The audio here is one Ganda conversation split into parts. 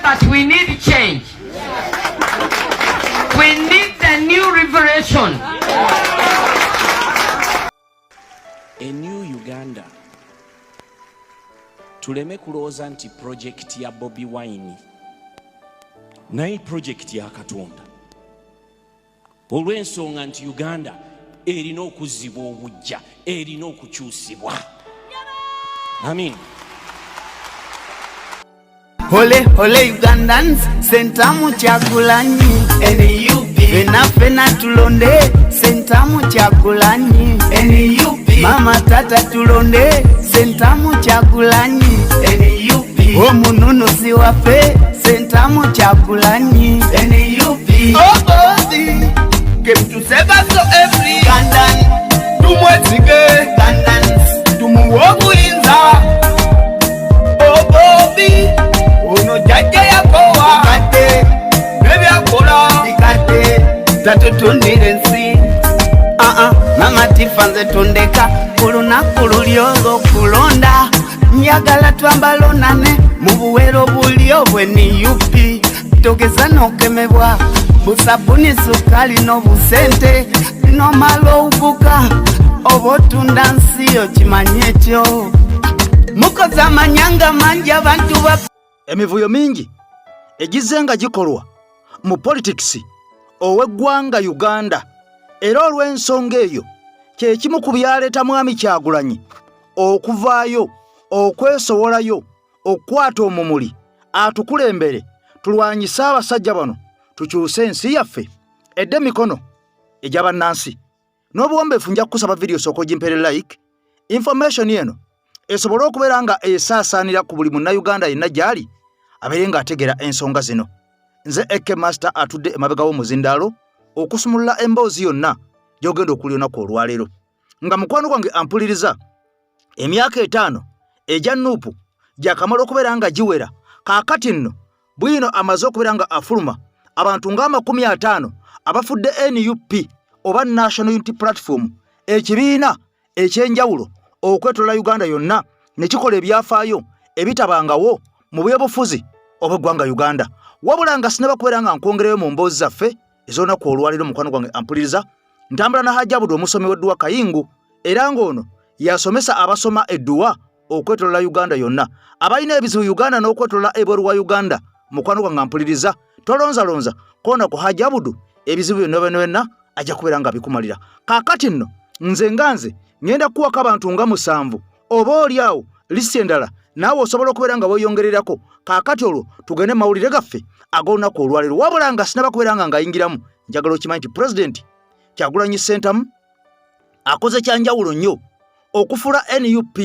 but we need change. We need the new revelation. A new Uganda. Tuleme kulowooza nti project ya Bobi Wine naye project ya Katonda. Olw'ensonga nti Uganda erina okuzzibwa obujja, erina okukyusibwa. Amin. Hole hole Ugandans, sentamu Kyagulanyi NUP. Fena fena tulonde, sentamu Kyagulanyi NUP. Mama tata tulonde, sentamu Kyagulanyi NUP. Omununuzi wafe, sentamu Kyagulanyi NUP. Came to save us so every Ugandan. Tumwezige Ugandans, tumuwogulinza. Bobi, ono jaje yakowa kate, baby akola ikate, tatutundire nsi. Mama tifanze tundeka, kulunaku lulyogo kulonda. Njagala twambalonane, mubuwero bulyo bwe NUP. Togeza nokemebwa, busabuni sukali no busente. No malo ubuka, obotunda nsi okimanye ekyo. Mukoza manyanga manja abantu ba emivuyo mingi egizenga gikolwa mu politics ow'eggwanga Uganda era olw'ensonga eyo kye kimu ku byaleeta mwami Kyagulanyi okuvaayo okwesowolayo okukwata omumuli atukulembere tulwanyise abasajja bano tukyuse ensi yaffe edde mikono egy'abannansi n'obuwombeefu nja kukusaba video soko gimpere like information yeno esobola okubeera nga esaasaanira ku buli munnayuganda yenna gy'ali abeere ng'ategeera ensonga zino. Nze Eke Master atudde emabega w'omuzindaalo okusumulula emboozi yonna gy'ogenda okuwulira olunaku olwaleero. Nga mukwano gwange ampuliriza emyaka 5 egya Nuupu gyakamala okubeera nga giwera kaakati nno bwino amaze okubeera nga afuluma abantu nga 50 abafudde NUP oba National Unity Platform ekibiina ekyenjawulo okwetola Uganda yonna ne kikola ebyafaayo ebitabangawo mu byobufuzi obw'eggwanga Uganda. Wabula nga sinaba kubeera nga nkwongereyo mu mboozi zaffe ez'olunaku olwaleero mukwano gwange ampuliriza ntambula na Hajji Abudu omusomi w'edduwa Kayingu era ng'ono yasomesa abasoma edduwa okwetola Uganda yonna abalina ebizibu Uganda n'okwetola ebweru wa Uganda mukwano gwange ampuliriza tolonzalonza koona ku Hajji Abudu ebizibu byonna ajja kubeera nga bikumalira. Kaakati nno nze ngenda kuwaka abantu nga 7 oba oliawo lisi endala naawe osobola okubeera nga weeyongererako kaakati olwo tugende mawulire gaffe ag'olunaku olwaleero. Wabula nga sinaba kubeera nga ngayingiramu njagala okimanyi nti President Kyagulanyi Ssentamu akoze kyanjawulo nnyo okufula NUP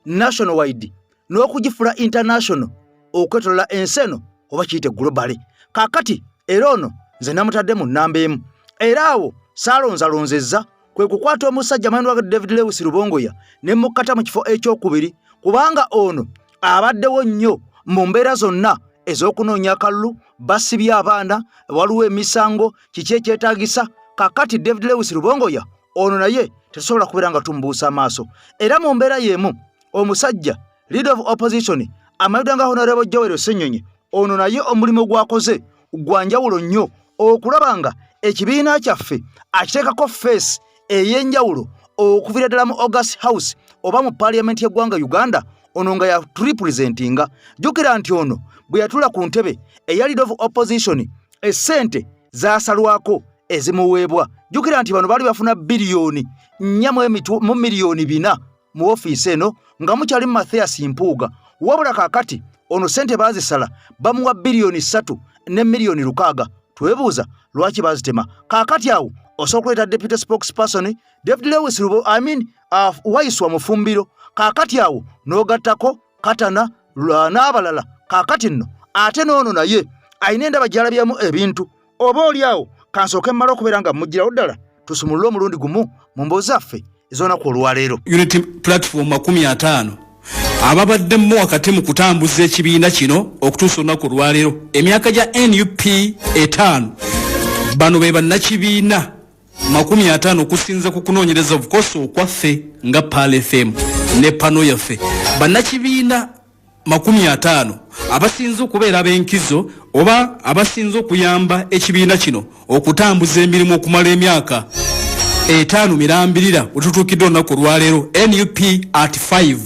national wide n'okugifula international okwetolola ensi eno oba kiyite global. Kaakati era ono nze namutadde mu nnamba emu era awo saalonzalonzezza kwe kukwata omusajja mwendo wa David Lewis Rubongoya ne mukata mu kifo ekyokubiri kubanga ono abaddewo nnyo mu mbeera zonna ez'okunoonya akalulu basibye abaana waliwo emisango kiki ekyetaagisa. Kakati David Lewis Rubongoya ono naye tesobola kubeera nga tumbuusa amaaso era mu mbeera y'emu omusajja leader of opposition amayuda nga Honorable Joel Ssenyonyi ono naye omulimu gwakoze gwanjawulo nnyo okulaba nga ekibiina kyaffe akiteekako face ey'enjawulo okuvira ddala mu August House oba mu Parliament y'eggwanga Uganda ono nga ya representinga. Jjukira nti ono bwe yatula ku ntebe eya leader of opposition essente zaasalwako ezimuweebwa. Jjukira nti bano baali bafuna biliyoni 4 mu miliyoni 4 mu ofiisi eno nga mukyali Mathias Mpuuga. Wabula kaakati ono sente baazisala bamuwa biliyoni 3 ne miliyoni 6. Twebuuza lwaki baazitema. Kaakati awo osobola okuleeta deputy spokesperson David Lewis Waiswa Mufumbiro. Kaakati awo n'ogattako Katana n'abalala. Kaakati nno ate n'ono naye ayina endaba gy'alabyamu ebintu oba oliawo kansooke mmala okubeera nga mugirawo ddala tusumulule omulundi gumu mu mboozi zaffe ez'olunaku olwaleero. Unity Platform 50 ababaddemu wakati mu kutambuza ekibiina kino okutuusa olunaku olwaleero emyaka gya NUP 5 bano be bannakibiina 50 okusinza ku kunoonyereza obukoso okwaffe nga PAL FM ne pano yaffe bannakibiina 50 abasinze okubeera ab'enkizo oba abasinze okuyamba ekibiina kino okutambuza emirimu okumala emyaka 5 mirambirira wetutuukidde olunaku olwaleero NUP at 5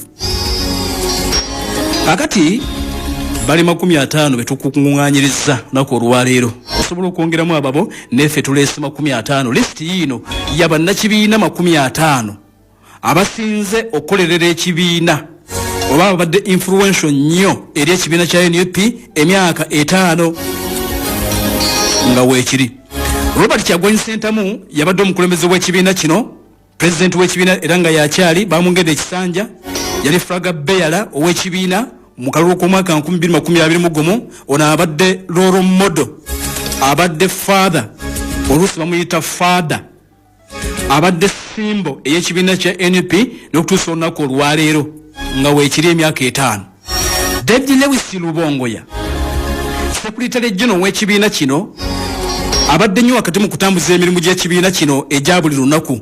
kakati bali 50 betukuŋŋaanyiriza olunaku olwaleero osobola okwongeramu ababo neffe tuleese 50 lisiti yino yabannakibiina 50 abasinze okukolerera ekibiina oba abadde influential nnyo eri ekibiina kya NUP emyaka 5 nga weekiri. Robert Kyagulanyi Ssentamu yabadde omukulembeze w'ekibiina kino, pulezidenti w'ekibiina era nga yakyali bamungedde ekisanja, yali Flaga Beyala ow'ekibiina mu kalulu k'omwaka 2021. Ono abadde role model, abadde father, oluusi bamuyita father, abadde simbo ey'ekibiina kya NUP n'okutuusa olunaku olwaleero nga weekiri emyaka 5. David Lewis Lubongoya, Secretary General w'ekibiina kino, abadde nnyo wakati mu kutambuza emirimu gy'ekibiina kino egya buli lunaku.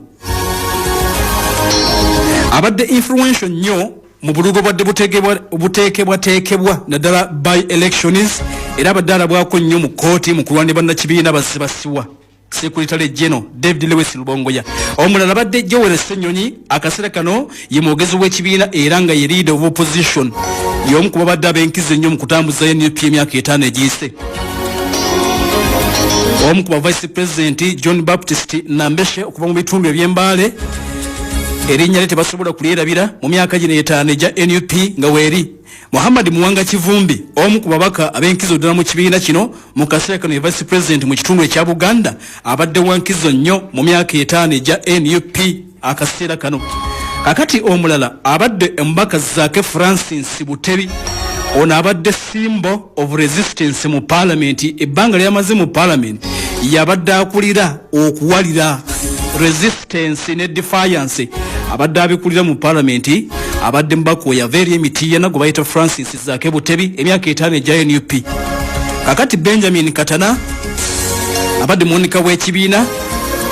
Abadde influential nnyo mu bululu obwadde buteekebwateekebwa naddala by elections, era abadde alabwako nnyo mu kkooti mu kulwanira bannakibiina bazibasiwa. Secretary General David Lewis Lubongoya. Omulala abadde Joel Ssenyonyi, akaseera kano ye mwogezi w'ekibiina era nga ye leader of opposition, y'omu ku babadde ab'enkizo ennyo mu kutambuza NUP emyaka 5 egiyise. Omu ku Vice President John Baptist Nambeshe okuva mu bitundu eby'Embale, erinnya lye tebasobola kulyerabira mu myaka gino 5 egya NUP nga weeri. Muhammad Muwanga Kivumbi, omu ku babaka ab'enkizo ddala mu kibiina kino mu kaseera kano ye Vice President mu kitundu ekya Buganda, abadde wankizo nnyo mu myaka 5 egya NUP akaseera kano. Kakati omulala abadde embaka zaake Francis Butebi, ono abadde symbol of resistance mu parliament, ebbanga lyamaze mu parliament yabadde akulira okuwalira resistance ne defiance, abadde abikulira mu parliament, abadde mbako ya very emitiana gwe bayita Francis Zaake Butebi emyaka 5 egya NUP. Kakati Benjamin Katana abadde munika w'ekibiina,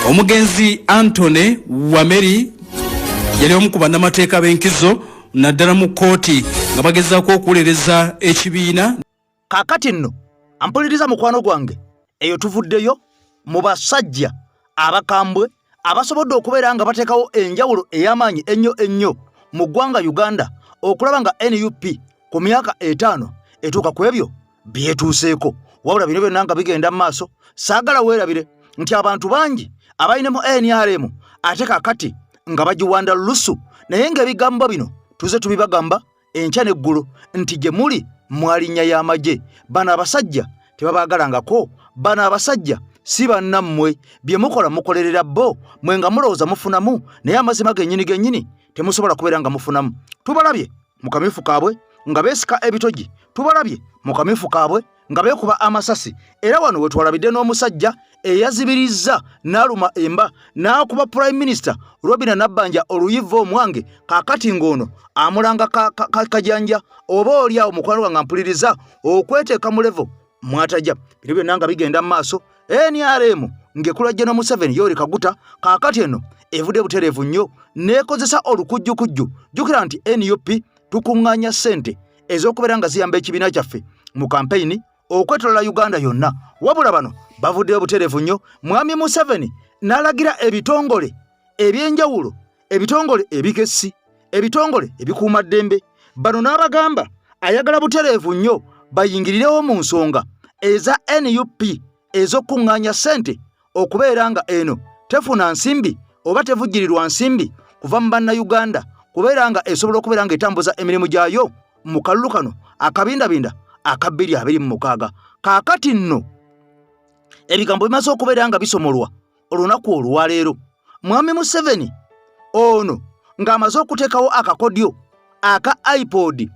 omugenzi Anthony Wameri yali omu ku bannamateeka b'enkizo naddala mu kkooti nga bagezaako okuwolereza ekibiina. Kakati nno ampuliriza mukwano gwange, eyo tuvuddeyo mu basajja abakambwe abasobodde okubeera nga bateekawo enjawulo ey'amaanyi ennyo mu ggwanga Uganda okulaba nga NUP ku myaka 5 etuuka ku ebyo byetuuseeko. Wabula bino byonna nga bigenda mu maaso, saagala weerabire nti abantu bangi abalinamu NRM ate kakati nga bagiwanda lusu, naye ng'ebigambo bino tuze tubibagamba enkya n'eggulu nti gye muli mwalinnya y'amagye. Bano abasajja tebabaagalangako, bano abasajja si bannammwe, bye mukola mukolerera bo, mwe nga mulowooza mufunamu, naye amazima gennyini temusobola kubeera nga mufunamu. Tubalabye mu kamyufu kaabwe nga beesika ebitogi, tubalabye mu kamyufu kaabwe nga beekuba amasasi, era wano we twalabidde n'omusajja eyazibirizza n'aluma emba n'akuba Prime Minister Robina Nabbanja oluyivu omwange, kaakati ng'ono amulanga kajanja. Oba oli awo mukwano gwange mpuliriza okweteeka mu levo mwatajja. Bino byonna nga bigenda mu maaso, NRM ng'ekula General Museveni Yoweri Kaguta kaakati eno evudde butereevu nnyo n'ekozesa olukujjukujju. Jjukira nti NUP tukuŋŋaanya ssente ez'okubeera nga ziyamba ekibiina kyaffe mu kampeyini okwetolola Uganda yonna. Wabula bano bavuddeyo butereevu nnyo. Mwami Museveni n'alagira ebitongole eby'enjawulo, ebitongole ebikessi, ebitongole ebikuuma ddembe, bano n'abagamba ayagala butereevu nnyo bayingirirewo mu nsonga eza NUP ez'okuŋŋaanya ssente okubeera nga eno tefuna nsimbi oba tevujjirirwa nsimbi kuva mu bannayuganda, kubeera nga esobola okubeera nga etambuza emirimu gyayo mu kalulu kano akabindabinda aka 2026. Kaakati nno ebigambo bimaze okubeera nga bisomolwa olunaku olwaleero. Mwami Museveni ono ng'amaze okuteekawo akakodyo aka iPod,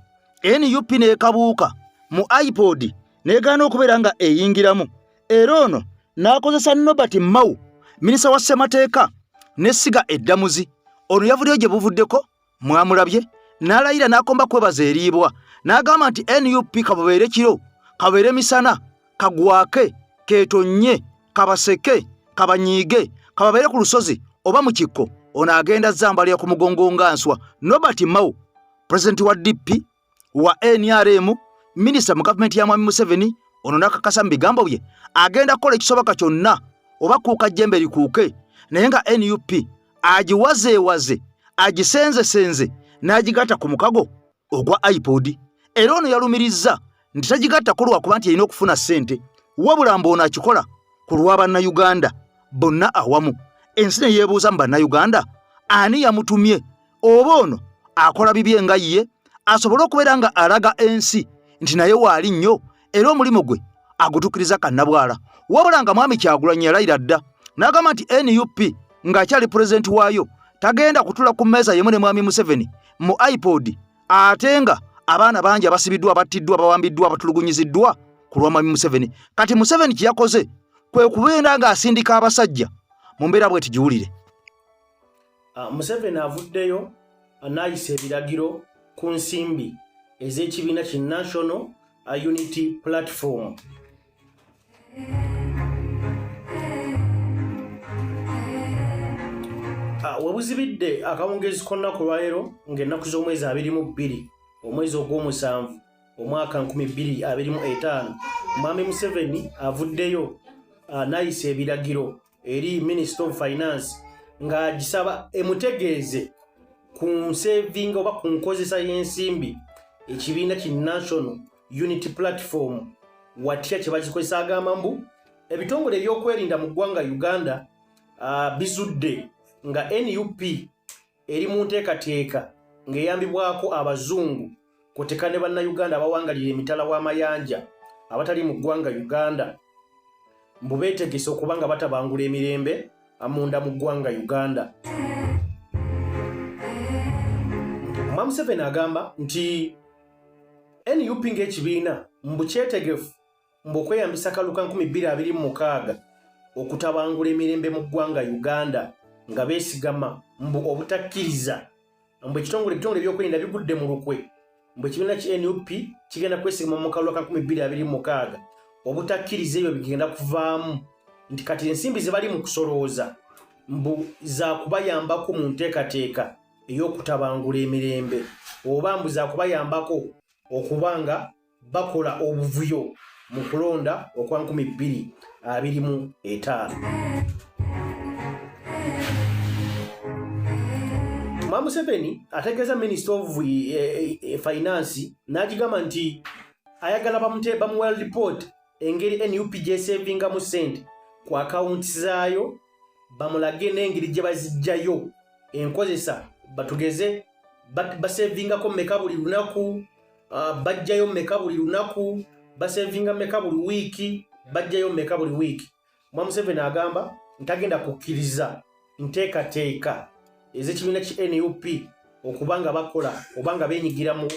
NUP n'ekabuuka mu iPod n'egaana okubeera nga eyingiramu. Era ono n'akozesa Nobert Mao, minisita wa ssemateeka n'essiga eddamuzi. Ono yavuddeyo gye buvuddeko, mwamulabye, n'alayira n'akomba kwebaza eriibwa, n'agamba nti NUP kabubeere kiro, kabubeere misana, kagwake, keetonnye, kabaseke, kabanyiige, kababeere ku lusozi oba mu kikko. Ono agenda zambalya ku mugongo nga nswa. Nobert Mao, president wa DP wa NRM, minisita mu gavumenti ya Mwami Museveni ono nakakasa mu bigambo bye agenda kukola ekisoboka kyonna oba kuuka jjembe likuuke, naye nga NUP agiwazeewaze agisenzesenze n'agigatta ku mukago ogwa iPod. Era ono yalumirizza nti tagigatta ku lwakuba nti yalina okufuna ssente, wabula mbono akikola ku lwa bannayuganda bonna awamu. Ensi ne yeebuuza mu bannayuganda ani yamutumye, oba ono akola bibye nga ye asobole okubeera nga alaga ensi nti naye waali nnyo era omulimu gwe agutukiriza kannabwala. Wabula nga Mwami Kyagulanyi yalayira dda n'agamba nti NUP ng'akyali pulezidenti waayo tagenda kutula ku mmeeza yemu ne Mwami Museveni mu iPod, ate nga abaana bangi abasibiddwa, abattiddwa, abawambiddwa, abatulugunyiziddwa ku lwa Mwami Museveni. Kati Museveni kye yakoze kwe kubeera ng'asindika abasajja mu mbeera bwe tugiwulire. Museveni avuddeyo n'ayisa ebiragiro ku nsimbi ez'ekibiina ki National Unity Platform. Webuzibidde akawungeezi k'olunaku lwaleero ng'ennaku z'omwezi 22 omwezi ogw'omusanvu omwaka 2025, Mwami Museveni avuddeyo n'ayisa ebiragiro eri Minister of Finance ng'agisaba emutegeeze ku nsevinga oba ku nkozesa y'ensimbi ekibiina ki National Unity Platform watya kye bazikozesa. Agamba mbu ebitongole ebyokwerinda mu ggwanga Uganda bizudde nga NUP eri mu nteekateeka ng'eyambibwako abazungu koteka ne bannayuganda abawangalira emitala w'amayanja abatali mu ggwanga Uganda mbu beetegese okuba nga batabangula emirembe amunda mu ggwanga Uganda. Mwami Museveni agamba nti NUP ng'ekibiina mbu kyetegefu mbu okweyambisa kaluka 2026 okutabangula emirembe mu ggwanga Uganda nga beesigama mbu obutakkiriza mbu ebitongole ebyokwerinda bigudde mu lukwe mbu ekibiina ki NUP kigenda kwesigama mu kaluka 2026 obutakkiriza ebyo bigenda kuvaamu nti kati ensimbi ze bali mu kusolooza mbu za kubayambako mu nteekateeka ey'okutabangula emirembe oba mbu za kubayambako okubanga bakola obuvuyo mu kulonda okwa 2025. Mwami Museveni ategeeza Minister of Finance n'agigamba nti ayagala bamuwa report engeri NUP gyesevinga mu ssente ku akawunti zaayo, bamulage n'engeri gye bazijjayo enkozesa, batugeze basevingako mmeka buli lunaku, bajjayo mmeka buli lunaku, basevinga mmeka buli wiiki, bajjayo mmeka buli wiiki. Mwami Museveni agamba ntagenda kukkiriza nteekateeka ez'ekibiina ki NUP okubanga bakola obanga beenyigira mu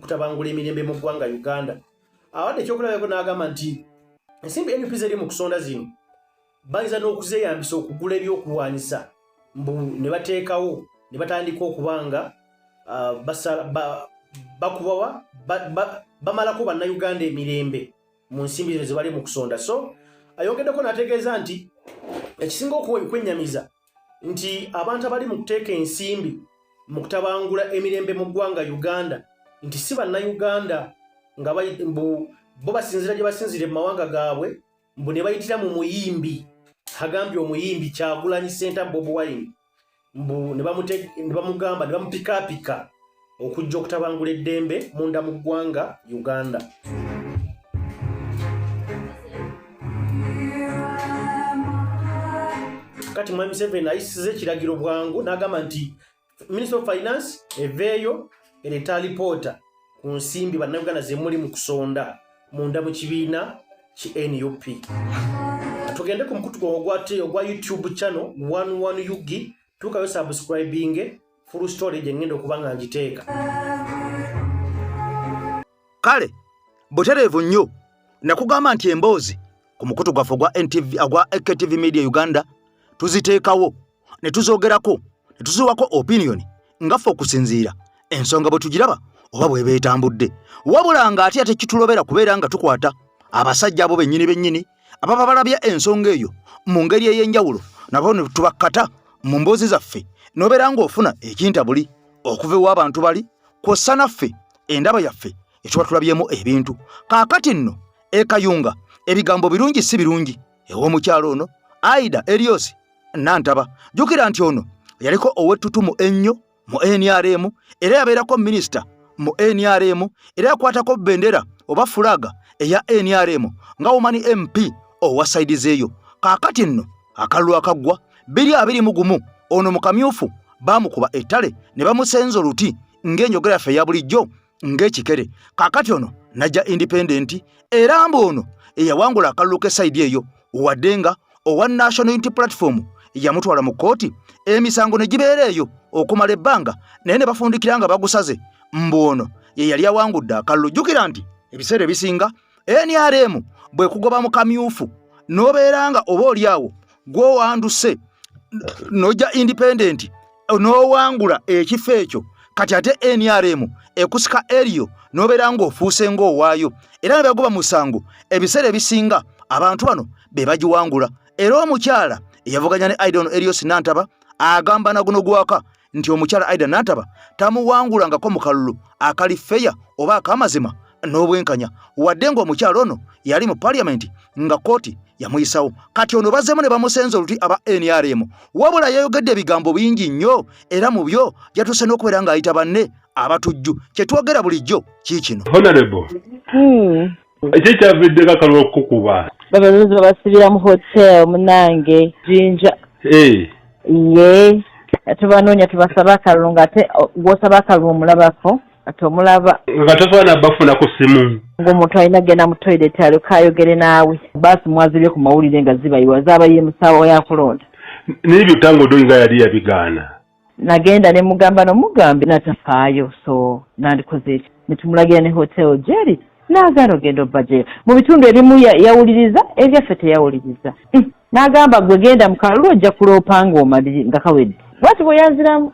kutabangula emirembe mu ggwanga Uganda. Awadde ekyokulabako n'agamba nti ensimbi NUP ziri mu kusonda zino bayinza n'okuzeeyambisa okugula ebyokulwanyisa mbu ne bateekawo ne batandika okubanga bakubawa bamalako bannayuganda emirembe mu nsimbi zino ze bali mu kusonda. So ayongeddeko n'ategeeza nti ekisinga okwennyamiza nti abantu abali mu kuteeka ensimbi mu kutabangula emirembe mu ggwanga Uganda nti si bannayuganda nga bo basinzira gye basinzire mu mawanga gaabwe mbu ne bayitira mu muyimbi, agambye omuyimbi Kyagulanyi Center Bobi Wine mbu ne bamugamba ne bamupikaapika okujja okutabangula eddembe munda mu ggwanga Uganda. Kati Mwami Museveni ayisize ekiragiro bwangu n'agamba nti Minister of Finance eveeyo ereeta alipoota ku nsimbi bannayuganda ze muli mu kusonda munda mu kibiina ki NUP. Tugende ku mukutu ogwa YouTube channel 11 Yugi, tukayo subscribing full story gye ngenda okuba nga ngiteeka. Kale butereevu nnyo nakugamba nti emboozi ku mukutu gwaffe ogwa AKTV Media Uganda tuziteekawo ne tuzoogerako ne tuziwako opinion ngaffe okusinziira ensonga bwe tugiraba oba bwe beetambudde, wabula nga ate kitulobera kubeera nga tukwata abasajja abo bennyini ababa balabye ensonga eyo mu ngeri ey'enjawulo nabo ne tubakkata mu mboozi zaffe n'obeera ng'ofuna ekintabuli okuva ew'abantu bali kw'ossa naffe endaba yaffe etuba tulabyemu ebintu. Kaakati nno Kayunga ebigambo birungi si birungi ew'omukyalo ono Aida Elios Nantaba. Jjukira nti ono yaliko ow'ettutumu ennyo mu NRM era yabeerako minisita mu NRM era yakwatako bendera oba fulaga eya NRM nga Omani MP owa saidi zeeyo. Kaakati nno akalulu akaggwa 2021 ono mu kamyufu baamukuba ettale ne bamusenza oluti ng'enjogera yaffe eya bulijjo ng'ekikere. Kaakati ono najja independent era mbu ono eyawangula akalulu k'essaidi eyo wadde nga owa National Unity Platform yamutwala mu kkooti emisango ne gibeera eyo okumala ebbanga naye ne bafundikira nga bagusaze mbu ono ye yali awangudde akalulu. Jjukira nti ebiseera ebisinga NRM bwe kugoba mu kamyufu n'obeera nga oba oliawo gw'owanduse n'ojja independent n'owangula ekifo ekyo kati ate NRM ekusika eriyo n'obeera ng'ofuuse ng'owaayo era ne bagoba musango ebiseera ebisinga abantu bano be bagiwangula. Era omukyala eyavuganya ne Aida Elios Nantaba agamba na guno gwaka nti omukyala Aida Nantaba tamuwangulangako mu kalulu akali feya oba akamazima n'obwenkanya wadde ng'omukyala ono yali mu parliament nga kooti yamuyisawo. Kati ono bazzemu ne bamusenza oluti aba NRM wabula yayogedde ebigambo bingi nnyo era mu byo yatuuse n'okubeera ng'ayita banne abatujju. Kye twogera bulijjo kiikino. Honorable ekikyaviddeko akalulu okukukuba babalonzi babasibira mu hotel munange jinja ye tubanoonya tubasaba akalulu ng'ate gw'osaba akalulu omulabako ate omulaba nga tosobola bafuna ku simu ng'omuntu alina genda mu toilet alekayogere naawe baasi mwazibye ku mawulire nga zibayiwa zaabaye musawo yakulonda n'ebyo tango doyinga yali yabigaana nagenda ne mugamba n'omugambe natafaayo so nandikoze ekyo ne tumulagira ne hotel jeri n'agaana ogenda obba jeyo mu bitundu ebimu yawuliriza ebyaffe teyawuliriza n'agamba gwe genda mu kalulu ojja kuloopa ng'omali nga kawedde lwaki bwe yanziramu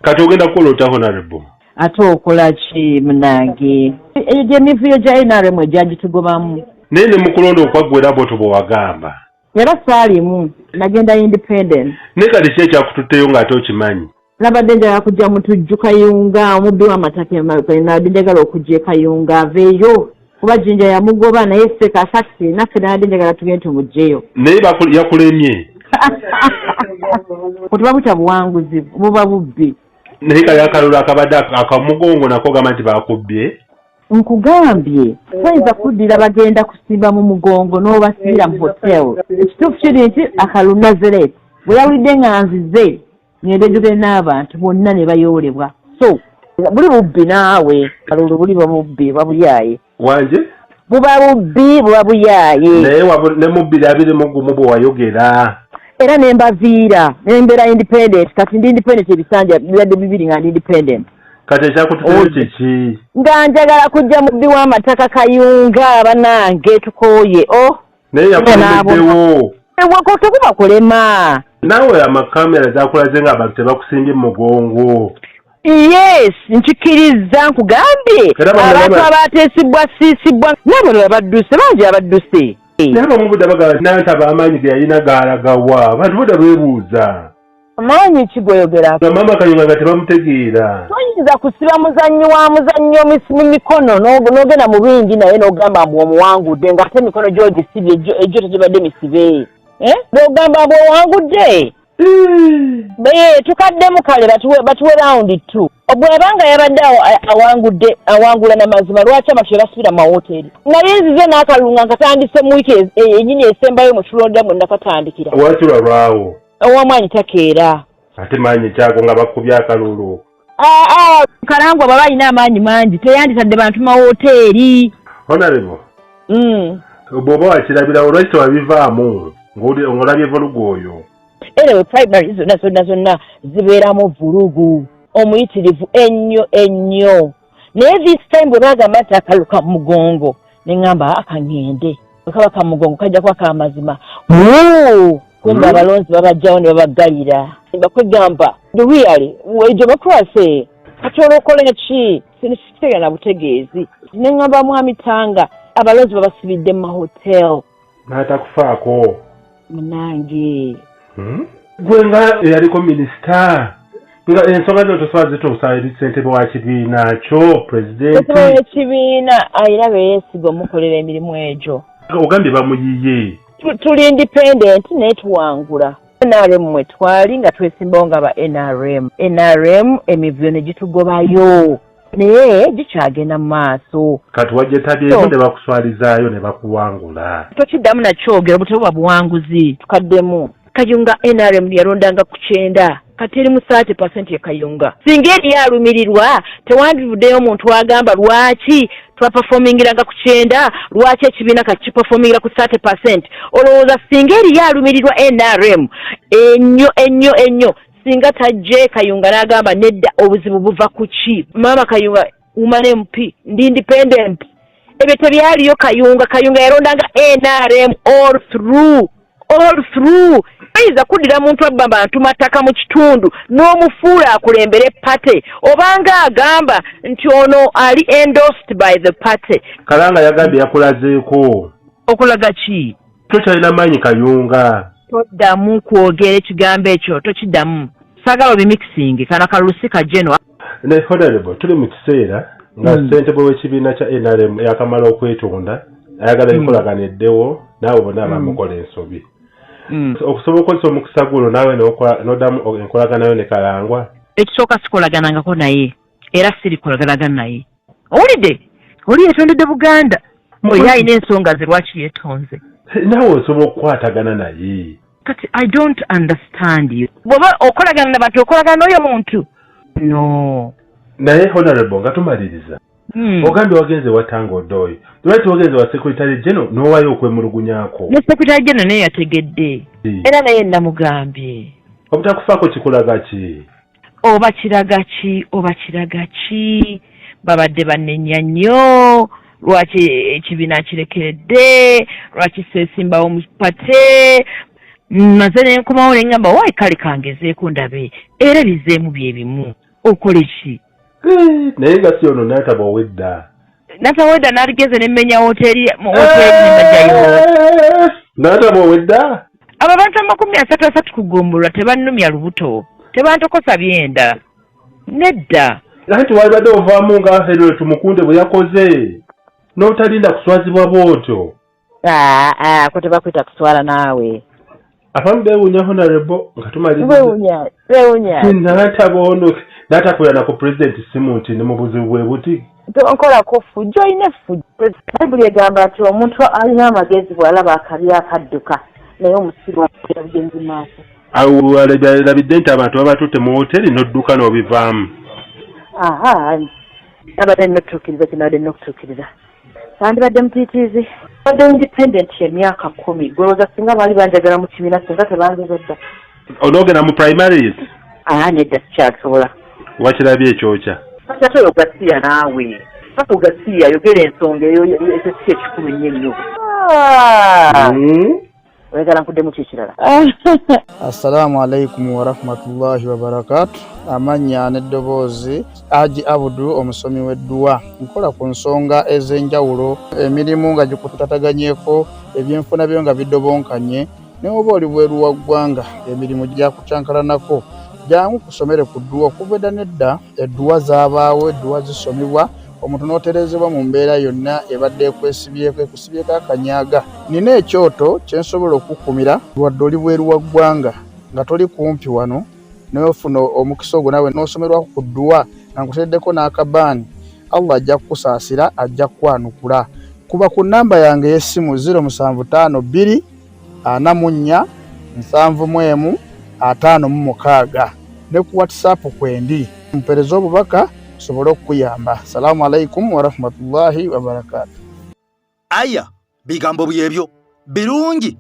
kati ogenda kukolota honorable ate okola ki munange egyo emivuyo gya NRM egyagitugobamu naye ne mukulonda okwaggwera boto bwe wagamba era saalimu nagenda independent naye kati ki ekyakututteyo ng'ate okimanyi nabadde njagala kujja mutujju Kayunga omubbi w'amataka nabadde njagala okujja Kayunga aveeyo kuba Jinja yamugoba naye ffe kakati naffe nabadde njagala tugende tumugjeyo naye yakulemye otuba butya buwanguzi buba bubbi naye kali akalulu akabadde akamugongo nako gamba nti bakubbye nkugambye bayinza kuddira bagenda kusimba mu mugongo n'obasibira mu hotel ekituufu kiri nti akalulu Nazareth bwe yawulidde nga nzize ngende njogere n'abantu bonna ne bayoolebwa so buli bubbi naawe kalulu buli bamubbi babuyaaye wanje buba bubbi buba buyaaye naye ne mubbiri abiri mu gumu bwe wayogera era ne mbaviira ne mbeera independent kati ndi independent ebisanja bibadde bibiri nga ndi independent kati ekyakututeyo kiki nga njagala kujja mubbi w'amataka Kayunga banange tukooye naye yakulemeddewo wako tekuba kulema naawe amakamera zakulaze ng'abantu tebakusimbye mu mugongo yes nkikiriza nkugambye abantu abateesibwa siisibwa nabo babadduse bangi abadduse naye bamubudde bagala Nantaba amaanyi ge yalina gaalagawa abantu budde beebuuza amaanyi kigoyogera maama Kayunga nga tebamutegeera toyinza kusiba muzannyi wa muzannyo mu mikono n'ogenda mu bingi naye n'ogamba mbu omuwangudde ng'ate emikono gy'ogisibye egyo tegibadde misibe n'ogamba mbu owangudde tukaddemu kale batuwe rawundi 2 bw'abanga yabadde awangula n'amazima lwaki amasho basibira mu mawoteeri naye nzize n'akalulu nga nkatandise mu wiiki ennyini esembayo mu Florida mwe nakatandikira lwaki lwalwawo ow'amaanyi takeera ate maanyi kyako nga bakubye akalulu kalangwa baba alina amaanyi mangi teyanditadde bantu mawoteeri honorable bw'oba wakirabirawo lwaki tewabivaamu ng'olabye vulugu oyo era primary zonna zibeeramu vulugu omuyitirivu ennyo naye this time bwe bagamba nti akalu ka mugongo ne ŋŋamba akangende bwe kaba ka mugongo kajja kuba ka mazima kumbe abalonzi babajjawo ne babaggalira bakwegamba really democracy kati olwokola ki sitegera na butegeezi ne ŋŋamba mwami Tanga abalonzi babasibidde mu mahotel n'atakufaako munange gwe nga eyaliko minisita nga ensonga zo tosobola zituusa eri ssentebe wa kibiina kyo pulezidenti ekibiina ayina beyeesiga omukolera emirimu egyo ogambye bamuyiye tuli independent naye tuwangula NRM mwe twali nga twesimbawo nga ba NRM emivuyo ne gitugobayo naye gikyagenda mu maaso kati wajja etabyeko ne bakuswalizaayo ne bakuwangula tokiddamu nakyogera butebuba buwanguzi tukaddemu Kayunga NRM yalondanga ku 9 kati eri mu 30% ya Kayunga singa eri yalumirirwa tewandivuddeyo omuntu agamba lwaki twaperformingiranga ku 9 lwaki ekibiina kati kiperformingira ku 30% olowooza singa eri yalumirirwa NRM ennyo singa tajje Kayunga n'agamba nedda obuzibu buva ku ki mama Kayunga woman MP ndi independent ebyo tebyaliyo Kayunga yalondanga NRM all through ayinza kuddira muntu abba bantu mataka mu kitundu n'omufuula akulembere pate obanga agamba nti ono ali endorsed by the party Kalanga yagambye yakulazeeko okulaga ki tokyalina maanyi Kayunga toddamu kwogera ekigambo ekyo tokiddamu saagala obimixing kana kalusika jeno ne honorable tuli mu kiseera nga ssentebe w'ekibiina kya NRM yakamala okwetonda ayagala ekolaganeddewo naawe bonna abamukola ensobi okusobola okukozesa omukisa guno naawe n'oddamu enkolaganayo ne Kalangwa ekisooka sikolaganangako naye era sirikolaganaga naye owulidde oli yetondedde Buganda oyo alina ensonga ze lwaki yeetonze naawe osobola okukwatagana naye kati I don't understand you bw'oba okolagana nabantu okolagana n'oyo muntu no naye honorable nga tumaliriza ogambye wagenze watanga odoyo lwaki wagenze wa secretary general n'owaayo okwemulugunyaako ne secretary general naye yategedde era naye namugambye obutakufaako kikulaga ki oba kiraga ki babadde bannenya nnyo lwaki ekibiina kirekeredde lwaki seesimbawo mu pate maze ne nkomawo ne ngamba waayi kale kangezeeko ndabe era bizeemu bye bimu okole ki naye nga si ono n'ataba owedda n'aligeze n'emmenya hoteri nembajjayo n'ataba owedda abo abantu 33 kugombolwa tebannumya lubuto tebantokosa byenda nedda anti walibadde ovaamu nga Henry Tumukunde bwe yakoze n'otalinda kuswazibwa bwotyo ko tebakwita kuswala naawe abamu beewuunya honorable nga tumaliriza n'ataba ono n'atakulana ku president simu nti ne mu buzibu bwe buti nkolako fujjo olina effujjo bayibuli egamba nti omuntu alina amagezi bw'alaba akabi akadduka naye omusiru omutera bugenzi maaso awo labidde nti abantu baba tutte mu hoteri n'odduka n'obivaamu nabadde nina okutuukiriza kinabadde nina okutuukiriza sandibadde mutiitiizi badde independent emyaka 10 golooza singa baali banjagala mu kibiina singa tebanziza dda onoogenda mu primaries nedda sikyasobola wakirabye ekyokya ate ogasiya naawe paka ogasiya yogera ensonga eyo ekyo si ekikulu nnyo oyagala nkuddemu kikirala assalamu alaikum warahmatullahi wabarakatu amanya n'eddoboozi Haji Abudu omusomi w'edduwa nkola ku nsonga ez'enjawulo emirimu nga gikutataganyeko ebyenfuna byo nga bidobonkanye ne oba oli bweru wa ggwanga emirimu gyakucankalanako jangu kusomere ku dduwa okuva edda nedda edduwa zaabaawo edduwa zisomibwa omuntu n'oterezebwa mu mbeera yonna ebadde ekusibyeko akanyaga nina ekyoto kyensobola okukumira wadde oli bweru wa ggwanga nga toli kumpi wano n'ofuna omukisa ogwo nawe n'osomerwako ku dduwa nga nkuteddeko n'akabaani Allah ajja kukusaasira ajja kukwanukula kuba ku nnamba yange y'essimu 075 2 44 71 ne ku WhatsApp kwendi mpereza obubaka sobole okuyamba. Assalamu alaikum warahmatullahi wabarakatuh. Aya bigambo byebyo birungi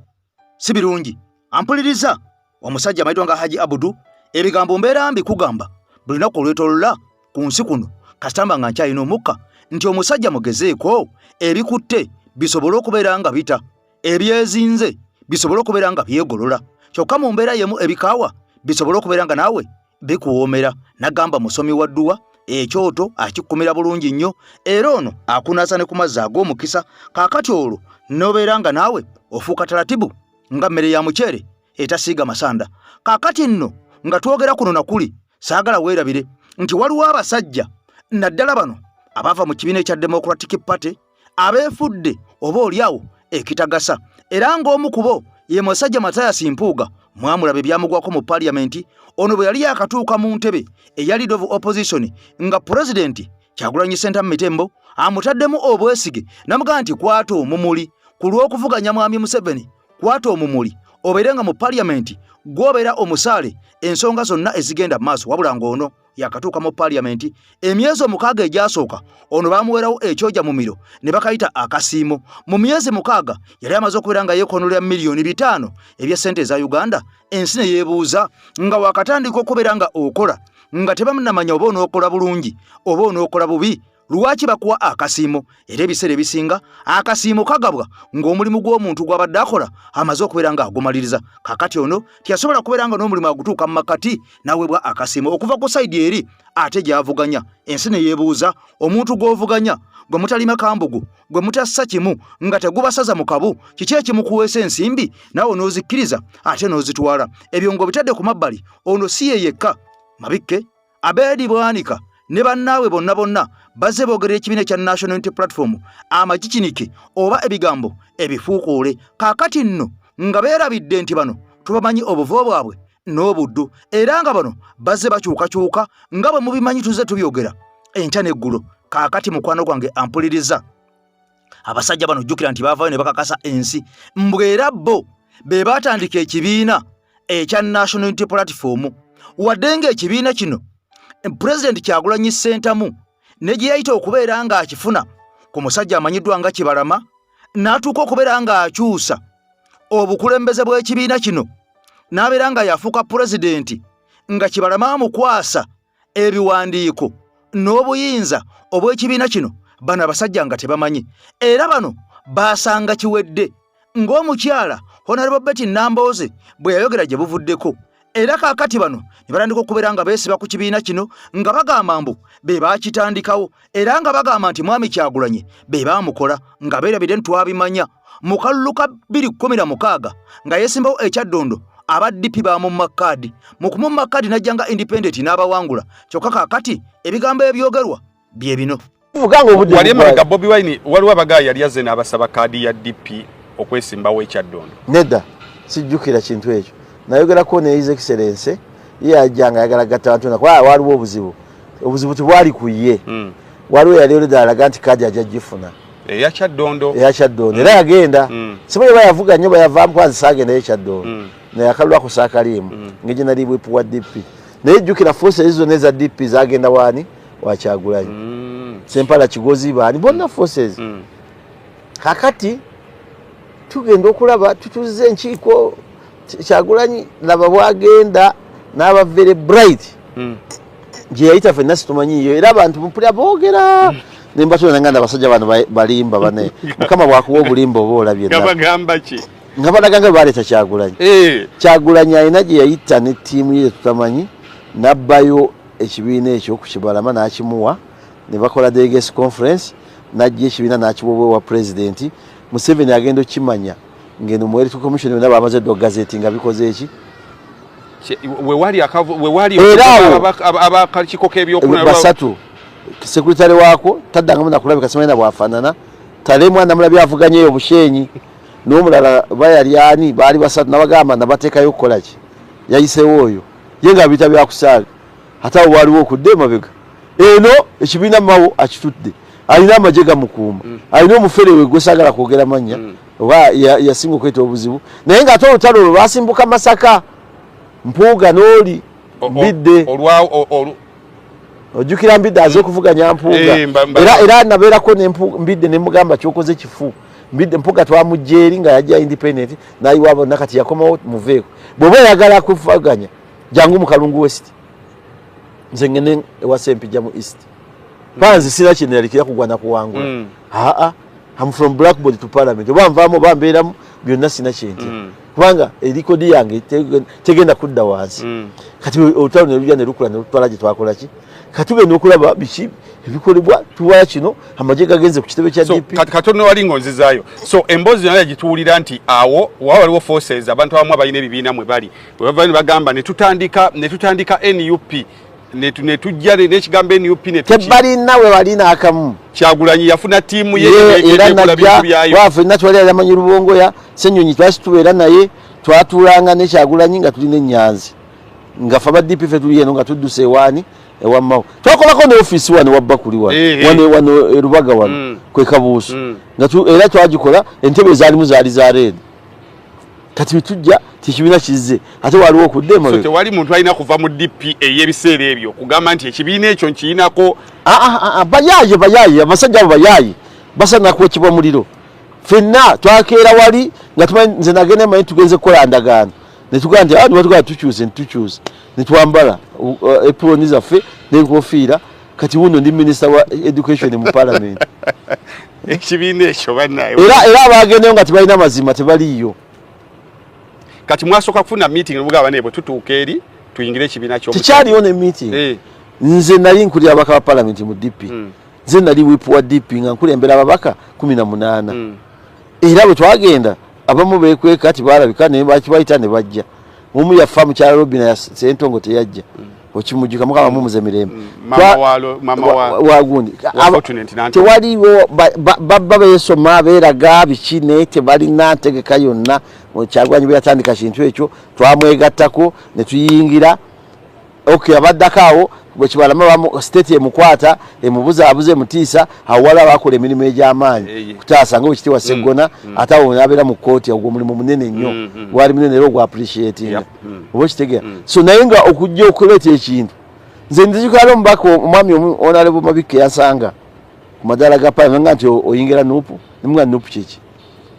si birungi ampuliriza omusajja maitwa nga Haji Abudu ebigambo mbeera mbi kugamba bulina kulwetolola ku nsi kuno kasitamba nga nkyalina omukka nti omusajja mugezeeko ebikutte bisobole okubeera nga bita ebyezinze bisobole okubeera nga byegolola kyokka mu mbeera yemu ebikaawa bisobole okubeera nga naawe bikuwoomera nagamba musomi wa dduwa ekyoto akikumira bulungi nnyo era ono akunaasa ne ku mazzi ag'omukisa kaakati olwo n'obeera nga naawe ofuuka taratibu nga mmere ya muceere etasiiga masanda kaakati nno nga twogera kuno nakuli saagala weerabire nti waliwo abasajja naddala bano abaava mu kibiina ekya Democratic Party abeefudde oba oliawo ekitagasa era ng'omu ku bo ye musajja Mathias Mpuuga mwamulaba ebyamugwako mu Parliament ono bwe yali yakatuuka mu ntebe eya Leader of Opposition nga President Kyagulanyi Ssentamu Mitembo amutaddemu obwesige namugamba nti kwata omumuli ku lw'okuvuganya mwami Museveni kwata omumuli obeerenga mu Parliament gw'obeera omusaale ensonga zonna ezigenda maaso wabula ng'ono yakatuuka mu Parliament emyezi 6 egyasooka ono baamuweerawo ekyoja mu miro ne bakayita akasiimo mu myezi 6 yali amaze okubeera nga yeekoonolera miliyoni 5 ebya ssente za Uganda ensi ne yeebuuza nga wakatandika okubeera nga okola nga tebamunamanya oba onookola bulungi oba onookola bubi lwaki bakuwa akasiimo era ebiseera ebisinga akasiimo kagabwa ng'omulimu gw'omuntu gw'abadde akola amaze okubeera nga agumaliriza kakati ono tiyasobola kubeera nga n'omulimu agutuuka mu makati n'aweebwa akasiimo okuva ku sayidi eri ate gy'avuganya ensi ne yeebuuza omuntu gw'ovuganya gwe mutalima kambugu gwe mutassa kimu nga tegubasaza mu kabu kiki ekimukuweesa ensimbi naawe n'ozikkiriza ate n'ozitwala ebyo ng'obitadde ku mabbali ono si ye yekka Mabikke Abeedi Bwanika ne bannaawe bonna bazze boogera ekibiina ekya National Unity Platform amakikinike oba ebigambo ebifuukuule kaakati nno nga beerabidde nti bano tubamanyi obuvo bwabwe n'obuddu era nga bano bazze bakyukakyuka nga bwe mubimanyi tuzze tubyogera enkya n'eggulo kaakati mukwano gwange ampuliriza abasajja bano jjukira nti baavaayo ne bakakasa ensi mbwera bo be baatandika ekibiina ekya National Unity Platform wadde ng'ekibiina kino President Kyagulanyi Ssentamu ne gye yayita okubeera nga akifuna ku musajja amanyiddwa nga Kibalama n'atuuka okubeera nga akyusa obukulembeze bw'ekibiina kino n'abeera nga yafuuka pulezidenti nga Kibalama amukwasa ebiwandiiko n'obuyinza obw'ekibiina kino bano abasajja nga tebamanyi era bano baasanga kiwedde ng'omukyala Honorable Betty Nambooze bwe yayogera gye buvuddeko era kaakati bano ne batandika okubeera nga beesiba ku kibiina kino nga bagamba mbu be baakitandikawo era nga bagamba nti mwami Kyagulanyi be baamukola nga beerabidde ntwabimanya mu kalulu ka 2016 nga yeesimbawo ekyaddondo abaddipi bamumma kkaadi mu kumumma kkaadi n'ajja nga independent n'abawangula kyokka kaakati ebigambo ebyogerwa bye bino wali emabega Bobi Wine waliwo abagaayi yali yazze n'abasaba kkaadi ya DP okwesimbawo ekyaddondo nedda sijjukira kintu ekyo nayogerako ne His Excellency yajjanga yagala gatta abantu na kwa waliwo obuzibu tubwali kuye waliwo yali oludalaga nti kadi ajagifuna eya kyaddondo era yagenda sibo bayavuga nnyo bayavaamu kwanza saagenda ekyaddondo naye akalwa ku saakalimu ng'egye nali bwepu wa DP naye jjukira force ezo neza DP zagenda wani wa Kyagulanyi Sempala Kigozi baani bonna forces kakati tugenda okulaba tutuze enkiiko Kyagulanyi laba bwagenda n'aba very bright gye yayita ffenna situmanyiyo era abantu mpulira boogera nembatula nanganda abasajja bano balimba bane mukama bwakuwa obulimba oba olabye bagamba ki nga balaga nga baleeta Kyagulanyi Kyagulanyi alina gye yayita ne ttiimu ye tutamanyi n'abbayo ekibiina ekyo ku Kibalama n'akimuwa ne bakola delegates conference n'ajja ekibiina n'akiwa wa president Museveni agenda okimanya ngeno mu electoral commission nabo amaze do gazeti nga bikoze eki wewali abakikoko ebyokunaba basatu secretary wako taddanga muna kulabika semena bwafanana tale mwana mulabi avuganye obushenyi n'omulala bayalyani bali basatu nabagamba nabateekayo okukola ki yayisewo oyo yenga bita byakusaaga hata waliwo okudde mabega eno ekibiina mawo akitudde alina amajega mukumba alina omufere we gwesagala kwogera manya oba yasinga okweta obuzibu naye nga ate olutalo olwo lwasimbuka Masaka Mpuuga n'oli Mbidde ojjukira Mbidde aze okuvuganya Mpuuga era nabeerako Mbidde ne mugamba kyokoze kifu Mbidde Mpuuga twamujja eri nga yajja independent n'ayiwa bonna kati yakomawo muveeko bw'oba oyagala kuvuganya jangu mu Kalungu West nze ngene ewa Sempijja mu East panzi sina kino yalikira kugwana kuwangula I'm from blackboard to parliament oba nvaamu oba mbeeramu byonna sina kintu kubanga erikodi yange tegenda kudda wansi kati olutalo ne lujja ne lukula ne lutwala gye twakola ki kati tugenda okulaba biki ebikolebwa tuwaya kino amagye gagenze ku kitebe kya DP katono wali ngonzizaayo so emboozi nayo gituwulira nti awo waliwo forces abantu abamu abalina ebibiina mwe bali bwe bagamba ne tutandika NUP ne tujja n'ekigambo NUP ne tebalina we balina akamu Kyagulanyi yafuna tiimu ye era najja wafe natwali alamanyi Rubongo ya Ssenyonyi twasitubeera naye twatulanga ne Kyagulanyi nga tulina Nyanzi nga fa DP fe tuli eno nga tudduse wani ewammawo twakolako ne office wano wabba kuli wano Rubaga wano kwe Kabuusu nga era twagikola entebe zaalimu zaali za red kati bitujja tikibina kizze ate waliwo okuddema so tewali muntu alina kuva mu DP eyebiseera ebyo kugamba nti ekibiina ekyo nkiinako bayayi abasajja abo bayayi basana kwekibwa muliro fenna twakeera wali nga tumanyi nze nagenda manyi tugenze kukola ndagaano ne tugamba nti tuba tukyuse ne twambala epironi zaffe n'enkofiira kati wuno ndi minisita wa education mu parliament ekibiina ekyo bannaye era abagendeyo nga tebalina mazima tebaliyo kati mwasooka kufuna meeting nebugaba nebwe tutuuka eri tuyingire ekibiina kyo tekyaliyo ne meeting nze nali nkulira ababaka ba parliament mu DP nze nali whip wa DP nga nkulembera ababaka 18 era bwe twagenda abamu beekweka ati balabika ne bakibayita ne bajja mumu yafa mu kyalo Robina ya Sentongo teyajja okimujjuka mukama mumuze mirembe mama wagundi tewaliwo baba beesoma beeraga bikine tebalina ntegeka yonna Kyagulanyi bwe yatandika kintu ekyo twamwegattako ne tuyingira abaddakaawo bwe kibalama state emukwata emubuzaabuze mutiisa awala bakola emirimu egy'amaanyi kutaasa nga bwekitiibwa Sseggona ate awo n'abeera mu kkooti ogwo mulimu munene nnyo gwali munene era ogwa appreciatinga oba okitegeera so naye nga okujja okuleeta ekintu nze nzijukira omubaka omwami Honorable Mabike yansanga ku madaala ga Parliament nga nti oyingira nuupu nemuga nuupu kiki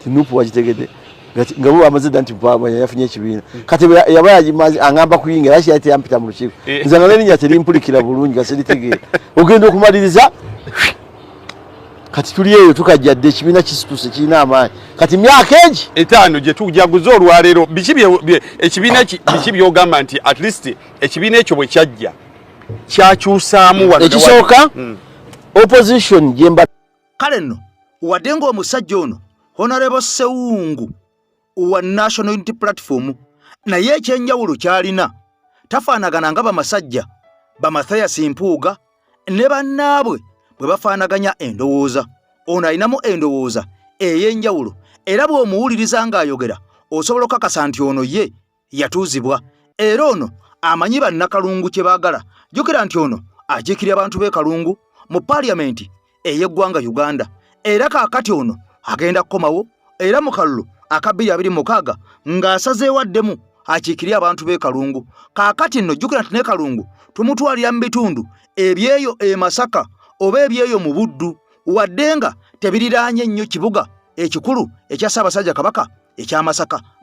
ti nuupu wagitegedde nga bo amazida nti baba yafunye ekibiina kati yaba yajimazi angamba kuyingira ashi ati yampita mu lukiiko nze nga nenya terimpulikira bulungi gasiritegeera ogenda okumaliriza kati tuli eyo tukajjadde ekibiina kisituse kirina amaanyi kati myaka egi 5 gye tujaguza olwaleero ekibiina biki byogamba nti at least ekibiina ekyo bwe kyajja kyakyusaamu wano ekisooka opposition jemba kale nno wadde ng'omusajja ono Honorable Sewungu wa National Unity Platform naye ekyenjawulo kyalina tafaanagana nga bamasajja Mathias Mpuuga ne bannaabwe bwe bafaanaganya endowooza ono alinamu endowooza ey'enjawulo era bw'omuwuliriza ng'ayogera osobola okukakasa nti ono ye yatuuzibwa era ono amanyi bannakalungu kye baagala jjukira nti ono ajiikirira abantu b'e Kalungu mu paaliyamenti ey'eggwanga Uganda era kaakati ono agenda kukomawo era mu kalulu aka 2026 ng'asazeewaddemu akiikirira abantu b'e Kalungu kaakati nno jjukira nti ne Kalungu tumutwalira mu bitundu ebyeyo e Masaka oba ebyeyo mu Buddu wadde nga tebiriraanye nnyo kibuga ekikulu ekya Ssaabasajja Kabaka ekya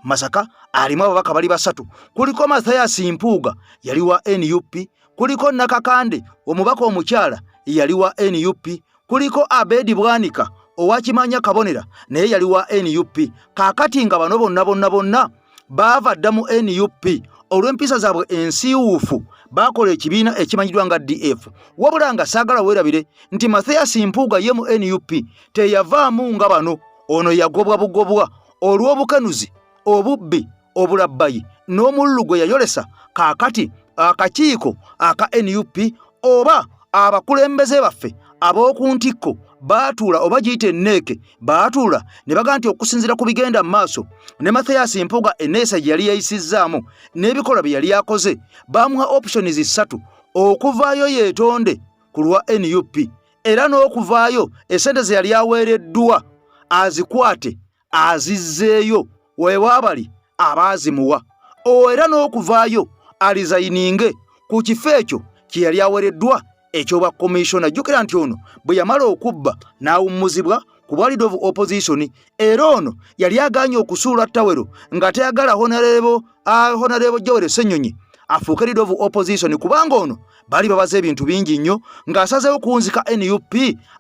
Masaka alimu ababaka bali 3 kuliko Mathias Mpuuga yali wa NUP kuliko Nakakande omubaka omukyala yali wa NUP kuliko Abedi Bwanika owakimanya Kabonera naye yali wa NUP kaakati nga bano bonna baava dda mu NUP olw'empisa zaabwe ensiiwuufu bakola ekibiina ekimanyiddwa nga DF wabula nga saagala weerabire nti Mathias Mpuuga ye mu NUP teyavaamu nga bano ono yagobwa bugobwa olw'obukenuzi obubbi obulabbayi n'omululu gwe yayolesa kaakati akakiiko aka NUP oba abakulembeze baffe ab'oku ntikko baatuula oba giyite enneeke baatuula ne bagaa nti okusinziira ku bigenda mu maaso ne Mathias Mpuuga enneeyisa gye yali yayisizzaamu n'ebikolwa bye yali yakoze bamuha options 3 okuvaayo yeetonde ku lwa NUP era n'okuvaayo essente ze yali aweereddwa azikwate azizzeeyo weewaabali abaazimuwa era n'okuvaayo alizayininge ku kifo ekyo kye yali aweereddwa ekyoba komishona jjukira nti ono bwe yamala okubba n'awummuzibwa ku bwa leader of opposition era ono yali aganye okusuula ttawero nga tayagala Honorable Joel Ssenyonyi afuuke leader of opposition kubanga ono bali babaza ebintu bingi nnyo ng'asazeewo kunzika NUP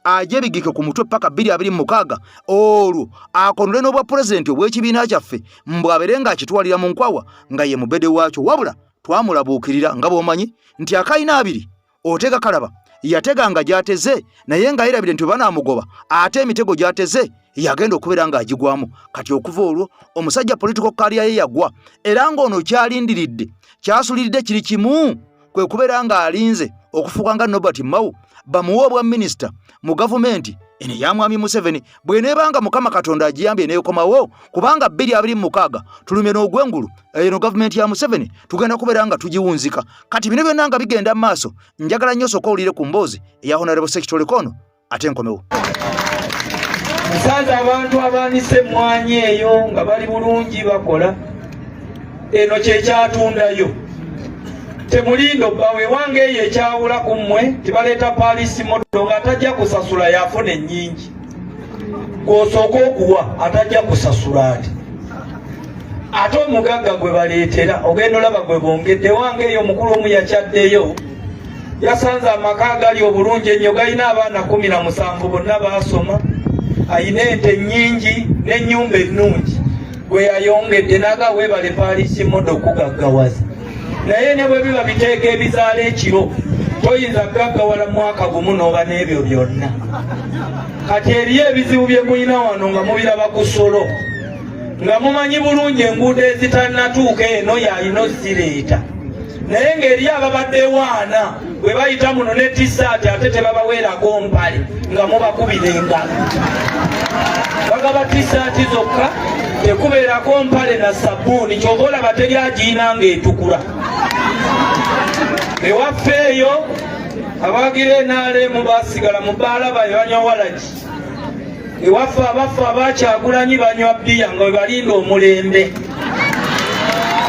ajje bigike ku mutwe paka 2026 olwo akonole n'obwa pulezidenti obw'ekibiina kyaffe mbwabere ng'akitwalira mu nkwawa nga ye mubede waakyo wabula twamulabuukirira nga bw'omanyi nti akayina 2 otega kalaba yateganga gyateze naye nga yerabire nti banaamugoba ate emitego gyateze yagenda okubeera ng'agigwamu kati okuva olwo omusajja political career ye yagwa era ng'ono kyalindiridde kyasuliridde kiri kimu kwe kubeera nga alinze okufuuka nga Norbert Mao bamuwa obwa minisita mu gavumenti eno ya mwami Museveni bw'eneebanga Mukama Katonda agiyambye neekomawo kubanga 2026 tulumye n'ogwengulu eno gavumenti ya Museveni tugenda kubeera nga tugiwunzika. Kati bino byonna nga bigenda mu maaso njagala nnyo sooka owulire ku mboozi eya Honorable Secretary Kono ate nkomewo. Musanze abantu abaanise emmwanyi eyo nga bali bulungi bakola eno kyekyatundayo temulindo bawe wange ye ekyawula ku mmwe tibaleeta paalisi moto nga atajja kusasula yafuna ennyingi gw'osooka okuwa atajja kusasula ate omugagga gwe baleetera ogenda olaba gwe bongedde wange eyo omukulu omu yakyaddeyo yasanze amaka agali obulungi ennyo galina abaana 17 bonna baasoma ayina ente nnyingi n'ennyumba ennungi gwe yayongedde naga weebale paalisi moto okugaggawaza naye ne bwe biba biteeka ebizaala ekiro toyinza gaggawala mwaka gumu n'oba n'ebyo byonna. Kati eriyo ebizibu bye mulina wano nga mubiraba ku Ssolo nga mumanyi bulungi enguudo ezitannatuuka eno yalina zireeta naye ng'eriyo ababadde waana bwe bayita muno ne tisaati ate tebabaweerako mpale nga mubakubira engalo bagaba tisaati zokka tekubeerako mpale na sabbuuni kyova olaba teri agiina ng'etukula. Ewaffe eyo abagira NRM basigala mu bbaala bayo banywa walagi ewaffe abaffe abakyagulanyi banywa bbiya nga bwe balinda omulembe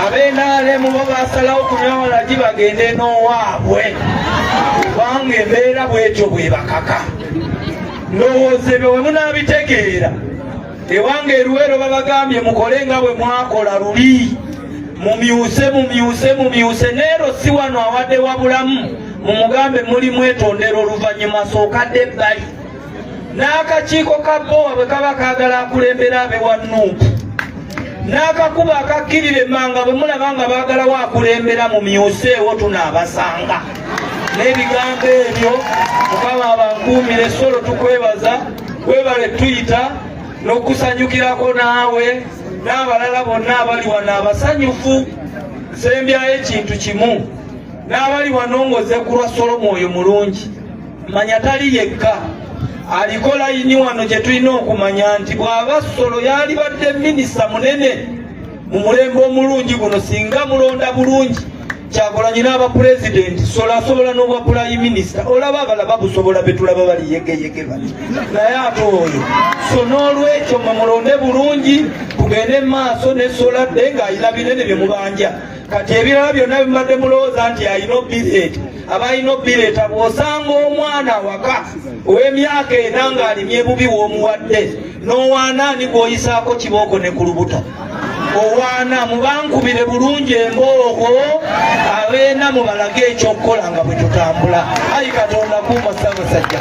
ab'NRM bo basalawo kunywa walagi bagende n'owaabwe kubanga embeera bwetyo bwe bakaka ndowooza ebyo bwe munaabitegeera ewange eruwero babagambye mukole nga bwe mwakola luli mumyuse neero si wano awadde wabulamu mumugambe muli mwetondera oluvannyuma sookadde ebbali n'akakiiko ka bbowa bwe kaba kaagala akulembera abe wa Nuupu n'akakuba akakkirira emmanga bwe mulaba nga baagalawo akulembera mumyuseewo tunaabasanga n'ebigambo ebyo Mukama abankuumire Ssolo tukwebaza webale tuyita n'okusanyukirako naawe n'abalala bonna abali wano abasanyufu sembyayo ekintu kimu n'abali wano ngoze kulwa Ssolo mwoyo mulungi manya tali yekka aliko layini wano gye tulina okumanya nti bw'aba Ssolo yalibadde minisita munene mu mulembe omulungi guno singa mulonda bulungi Kyagulanyi n'abapulezidenti Ssolo asobola n'obwa prime minister olaba abalaba busobola betulaba bali yegeyege bali naye ate oyo so n'olwekyo mulonde bulungi tugende maaso ne Ssolo adde ng'ayina binene bye mubanja kati ebirala byonna bibadde mulowooza nti ayina obireeta abalina obireeta bw'osanga omwana waka ow'emyaka ena ng'alimye bubi w'omuwadde n'owaana ani gw'oyisaako kibooko ne ku lubuto owaana mubankubire bulungi emboogo abeena mubalage ekyokukola nga bwe tutambula ayi Katonda kuuma Ssaabasajja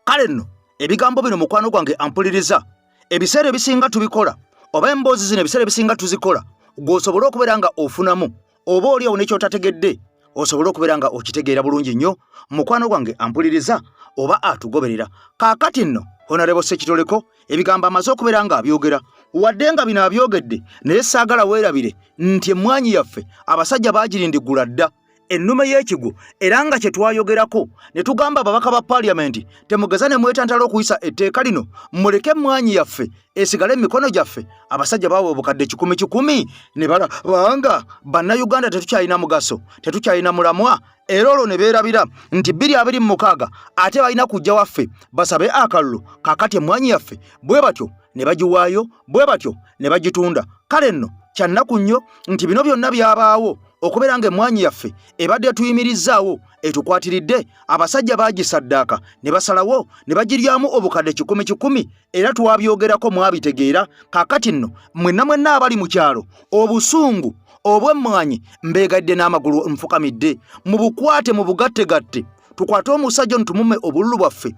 kale nno ebigambo bino mukwano gwange ampuliriza ebiseera ebisinga tubikola oba emboozi zino ebiseera ebisinga tuzikola gw'osobola okubeera nga ofunamu oba oliawo n'ekyotategedde osobola okubeera nga okitegeera bulungi nnyo mukwano gwange ampuliriza oba atugoberera kaakati nno Honorable Secretary Ko ebigambo amaze okubeera nga abyogera wadde nga bino abyogedde naye saagala weerabire nti emmwanyi yaffe abasajja baagirindigula dda ennume y'ekigo era nga kye twayogerako ne tugamba ababaka ba paalamenti temugeza ne mwetantala okuyisa etteeka lino muleke emmwanyi yaffe esigale emikono gyaffe abasajja baawe obukadde 10 ne balabanga bannayuganda tetukyalina mugaso tetukyalina mulamwa era olwo ne beerabira nti 2026 ate balina kujja waffe basabe akalulu kaakati emmwanyi yaffe bwe batyo ne bagiwaayo bwe batyo ne bagitunda kale nno kyannaku nnyo nti bino byonna byabaawo okubeera ng'emmwanyi yaffe ebadde tuyimirizzaawo etukwatiridde abasajja baagisaddaaka ne basalawo ne bagiryamu obukadde 10 era twabyogerako mwabitegeera kaakati nno mwenna abali mu kyalo obusungu obw'emmwanyi mbeegadde n'amagulu nfukamidde mu bukwate mu bugattegatte tukwate omusajja ono tumumme obululu bwaffe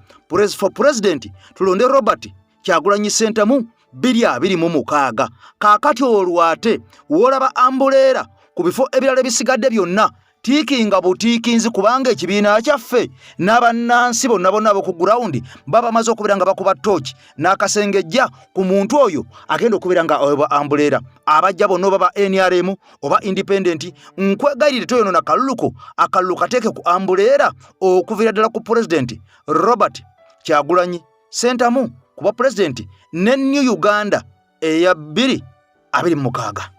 for president tulonde Robert Kyagulanyi Ssentamu 2026 kaakati olwate woolaba ambuleera ku bifo ebirala ebisigadde byonna tiikinga butiikinzi kubanga ekibiina kyaffe n'abannansi bonna abo ku gurawundi baba bamaze okubeera nga bakuba ttooki n'akasengejja ku muntu oyo agenda okubeera nga oba ambuleera abajja bonna oba ba NRM oba independent nkwegayirire toyono na akalulu kateeke ku ambuleera okuviira ddala ku President Robert Kyagulanyi Ssentamu kuba President ne New Uganda eya 2026.